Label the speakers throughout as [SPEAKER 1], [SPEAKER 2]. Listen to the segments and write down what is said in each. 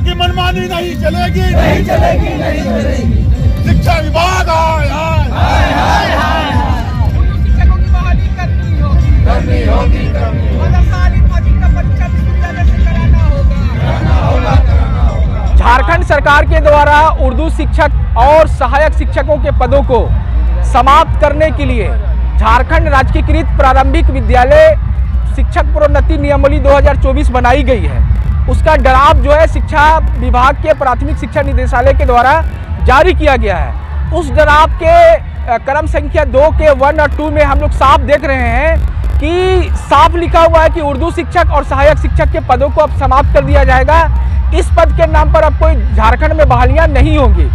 [SPEAKER 1] सरकार की मनमानी नहीं चलेगी,
[SPEAKER 2] नहीं चलेगी, नहीं चलेगी।
[SPEAKER 1] शिक्षा विभाग
[SPEAKER 3] शिक्षकों की बहाली करनी होगी,
[SPEAKER 2] करनी होगी, करनी होगी।
[SPEAKER 3] मदरसाली माजिद का परीक्षा विश्वविद्यालय से कराना होगा।
[SPEAKER 4] झारखंड सरकार के द्वारा उर्दू शिक्षक और सहायक शिक्षकों के पदों को समाप्त करने के लिए झारखंड राजकीयकृत प्रारंभिक विद्यालय शिक्षक प्रोन्नति नियमावली 2024 बनाई गई है। उसका ड्राफ्ट जो है शिक्षा विभाग के प्राथमिक शिक्षा निदेशालय के द्वारा जारी किया गया है। उस ड्राफ्ट के क्रम संख्या 2 के 1 और 2 में हम लोग साफ देख रहे हैं कि साफ लिखा हुआ है कि उर्दू शिक्षक और सहायक शिक्षक के पदों को अब समाप्त कर दिया जाएगा। इस पद के नाम पर अब कोई झारखंड में बहालियां नहीं होंगी।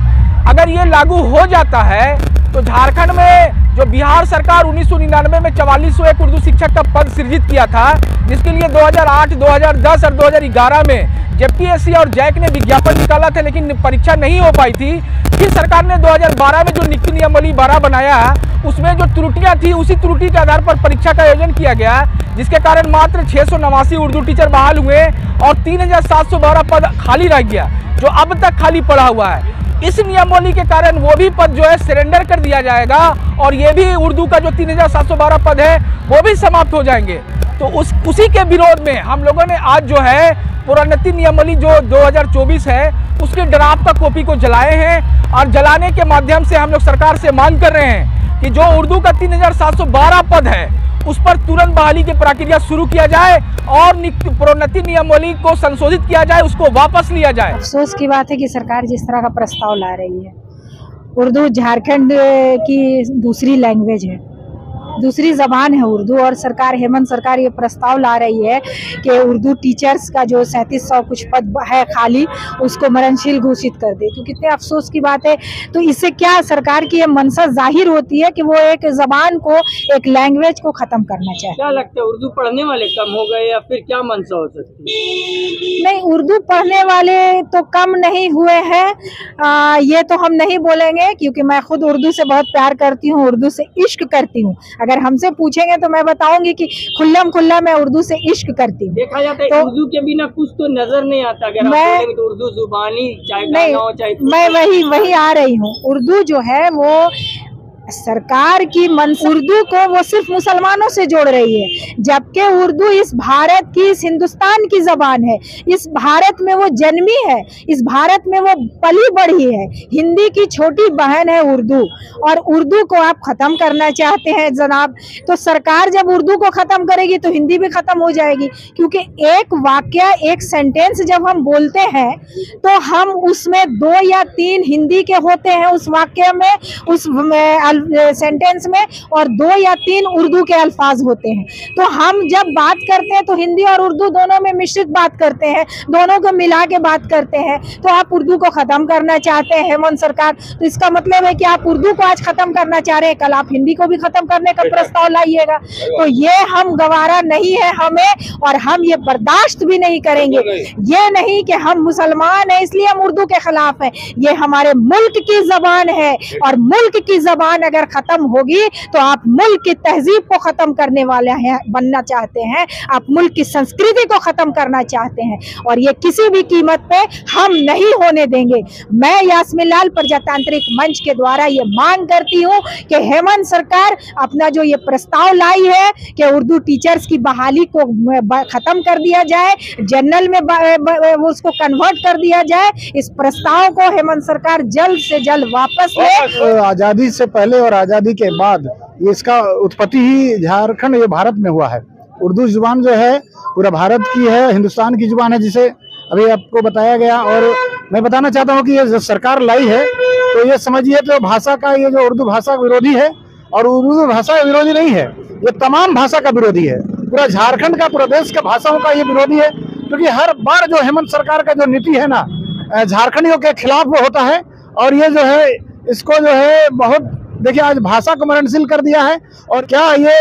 [SPEAKER 4] अगर ये लागू हो जाता है तो झारखंड में जो बिहार सरकार 1999 में 4401 उर्दू शिक्षक का पद सृजित किया था, जिसके लिए 2008, 2010 और 2011 में जेपीएससी और जैक ने विज्ञापन निकाला था, लेकिन परीक्षा नहीं हो पाई थी। फिर सरकार ने 2012 में जो नीति नियमावली 12 बनाया, उसमें जो त्रुटियां थी उसी त्रुटि के आधार पर परीक्षा का आयोजन किया गया, जिसके कारण मात्र 689 उर्दू टीचर बहाल हुए और 3712 पद खाली रह गया, जो अब तक खाली पड़ा हुआ है। इस नियमावली के कारण वो भी पद जो है सरेंडर कर दिया जाएगा और ये भी उर्दू का जो 3712 पद है वो भी समाप्त हो जाएंगे। तो उसी के विरोध में हम लोगों ने आज जो है प्रोन्नति नियमावली जो 2024 है उसके ड्राफ्ट का कॉपी को जलाए हैं और जलाने के माध्यम से हम लोग सरकार से मांग कर रहे हैं कि जो उर्दू का 3712 पद है उस पर तुरंत बहाली की प्रक्रिया शुरू किया जाए और प्रोन्नति नियमावली को संशोधित किया जाए, उसको वापस लिया जाए।
[SPEAKER 5] अफसोस की बात है कि सरकार जिस तरह का प्रस्ताव ला रही है, उर्दू झारखंड की दूसरी लैंग्वेज है, दूसरी ज़बान है उर्दू, और सरकार हेमंत सरकार ये प्रस्ताव ला रही है कि उर्दू टीचर्स का जो 3700 कुछ पद है खाली, उसको मरणशील घोषित कर दे। तो कितने अफसोस की बात है। तो इससे क्या सरकार की ये मंशा जाहिर होती है कि वो एक ज़बान को, एक लैंग्वेज को ख़त्म करना चाहते।
[SPEAKER 6] क्या लगता है, उर्दू पढ़ने वाले कम हो गए या फिर क्या मंशा हो सकती है?
[SPEAKER 5] नहीं, उर्दू पढ़ने वाले तो कम नहीं हुए हैं, ये तो हम नहीं बोलेंगे, क्योंकि मैं खुद उर्दू से बहुत प्यार करती हूँ, उर्दू से इश्क करती हूँ। अगर हमसे पूछेंगे तो मैं बताऊंगी कि खुल्ला मैं उर्दू से इश्क करती हूँ।
[SPEAKER 6] देखा जाता है तो उर्दू के बिना कुछ तो नजर नहीं आता। अगर
[SPEAKER 5] मैं
[SPEAKER 6] तो उर्दू जुबानी चाहे
[SPEAKER 5] नहीं,
[SPEAKER 6] हो चाहे
[SPEAKER 5] मैं वही आ रही हूँ। उर्दू जो है वो सरकार की उर्दू को वो सिर्फ मुसलमानों से जोड़ रही है, जबकि उर्दू इस भारत की, इस हिंदुस्तान की जबान है। इस भारत में वो जन्मी है, इस भारत में वो पली बढ़ी है। हिंदी की छोटी बहन है उर्दू, और उर्दू को आप खत्म करना चाहते हैं जनाब। तो सरकार जब उर्दू को खत्म करेगी तो हिंदी भी खत्म हो जाएगी, क्योंकि एक वाक्य, एक सेंटेंस जब हम बोलते हैं तो हम उसमें 2 या 3 हिंदी के होते हैं उस वाक्य में, उस सेंटेंस में, और 2 या 3 उर्दू के अल्फाज होते हैं। तो हम जब बात करते हैं तो हिंदी और उर्दू दोनों में मिश्रित बात करते हैं, दोनों को मिला के बात करते हैं। तो आप उर्दू को खत्म करना चाहते हैं हेमंत सरकार, तो इसका मतलब है कि आप उर्दू को आज खत्म करना चाह रहे हैं, कल आप हिंदी को भी खत्म करने का प्रस्ताव लाइएगा। तो ये हम गवारा नहीं है हमें, और हम ये बर्दाश्त भी नहीं करेंगे। ये नहीं कि हम मुसलमान हैं इसलिए हम उर्दू के खिलाफ हैं, ये हमारे मुल्क की जबान है, और मुल्क की जबान अगर खत्म होगी तो आप मुल्क की तहजीब को खत्म करने वाले हैं, बनना चाहते हैं, आप मुल्क की संस्कृति को खत्म करना चाहते हैं, और ये किसी भी कीमत पे हम नहीं होने देंगे। मैं यास्मीन लाल प्रजातांत्रिक मंच के द्वारा ये मांग करती हूँ कि हेमंत सरकार अपना जो ये प्रस्ताव लाई है कि उर्दू टीचर्स की बहाली को खत्म कर दिया जाए, जनरल में उसको कन्वर्ट कर दिया जाए, इस प्रस्ताव को हेमंत सरकार जल्द से जल्द वापस ले।
[SPEAKER 7] आज़ादी से पहले और आज़ादी के बाद इसका उत्पत्ति ही झारखंड, ये भारत में हुआ है। उर्दू जुबान जो है पूरा भारत की है, हिंदुस्तान की जुबान है, जिसे अभी आपको बताया गया। और मैं बताना चाहता हूँ कि ये जो सरकार लाई है तो ये समझिए तो भाषा का, ये जो उर्दू भाषा विरोधी है, और उर्दू भाषा विरोधी नहीं है, ये तमाम भाषा का विरोधी है। पूरा झारखंड का, पूरा देश के भाषाओं का ये विरोधी है, क्योंकि हर बार जो हेमंत सरकार का जो नीति है ना, झारखंडियों के खिलाफ वो होता है। और ये जो है इसको जो है बहुत, देखिए आज भाषा को मरणशील कर दिया है। और क्या ये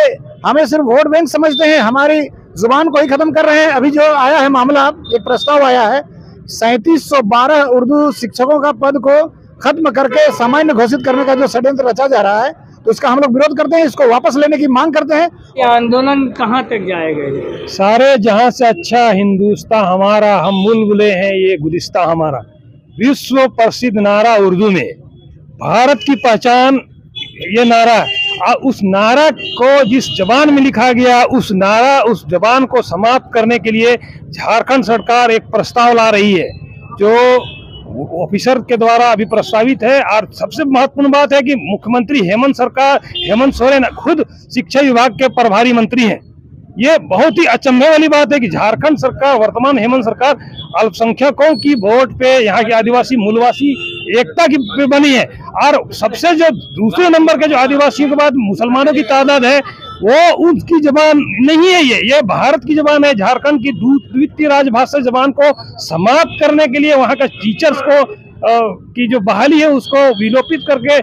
[SPEAKER 7] हमें सिर्फ वोट बैंक समझते हैं, हमारी जुबान को ही खत्म कर रहे हैं। अभी जो आया है मामला, एक प्रस्ताव आया है 3712 उर्दू शिक्षकों का पद को खत्म करके सामान्य घोषित करने का जो षड्यंत्र रचा जा रहा है, तो इसका हम लोग विरोध करते हैं, इसको वापस लेने की मांग करते हैं।
[SPEAKER 6] ये आंदोलन कहाँ तक जाएगा?
[SPEAKER 8] सारे जहां से अच्छा हिंदुस्तान हमारा, हम बुलबुले हैं, ये गुलिस्तान हमारा। विश्व प्रसिद्ध नारा उर्दू में, भारत की पहचान ये नारा, उस नारा को जिस जबान में लिखा गया, उस उस जबान को समाप्त करने के लिए झारखंड सरकार एक प्रस्ताव ला रही है, जो ऑफिसर के द्वारा अभी प्रस्तावित है। और सबसे महत्वपूर्ण बात है कि मुख्यमंत्री हेमंत सोरेन खुद शिक्षा विभाग के प्रभारी मंत्री हैं। ये बहुत ही अचंभे वाली बात है कि झारखंड सरकार, वर्तमान हेमंत सरकार, अल्पसंख्यकों की वोट पे, यहाँ के आदिवासी मूलवासी एकता की पे बनी है। और सबसे जो दूसरे नंबर के जो आदिवासियों के बाद मुसलमानों की तादाद है, वो उनकी जबान नहीं है, ये भारत की जबान है। झारखंड की द्वितीय राजभाषा जबान को समाप्त करने के लिए वहाँ का टीचर्स को की जो बहाली है उसको विलोपित करके